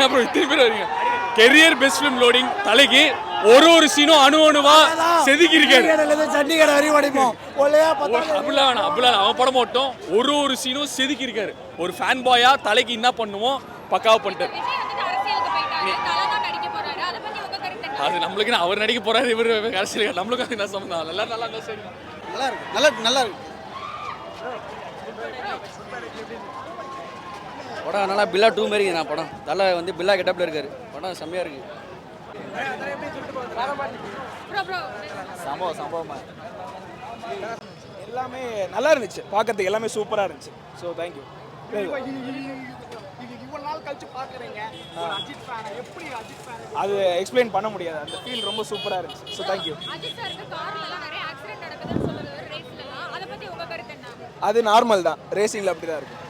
என்ன ப்ரோ இத்தனை பேர் வரீங்க? கெரியர் பெஸ்ட் ஃபிலிம் லோடிங் தலைக்கு ஒரு சீனும் அணுவா செதுக்கி இருக்காரு. சண்டிகர் வரையும் ஓடிப்போம். அப்படிலாம் வேணாம், அப்படிலாம் அவன் படம் மட்டும் ஒரு சீனும் செதுக்கி இருக்காரு. ஒரு ஃபேன் பாயா தலைக்கு என்ன பண்ணுவோம் பக்காவா பண்ணிட்டாரு. அது நம்மளுக்கு அவர் நடிக்க போறாரு, இவர் அரசியல் நம்மளுக்கு அது என்ன சம்பந்தம்? நல்லா இருந்தா சரி. நல்லா இருக்கு படம் நல்லா பில்லா 2 மாரி நான் படம் தலை வந்து பில்லா கெட்டப்ல இருக்காரு. படம் செம்மையா இருக்கு. சம்பவமா எல்லாமே நல்லா இருந்துச்சு, பார்க்கறதுக்கு எல்லாமே சூப்பராக இருந்துச்சு. So thank you. அது எக்ஸ்பிளைன் பண்ண முடியாது, அந்த ஃபீல் ரொம்ப சூப்பராக இருந்துச்சு. So thank you. அது நார்மல் தான், ரேசிங்கில் அப்படி தான் இருக்கும்.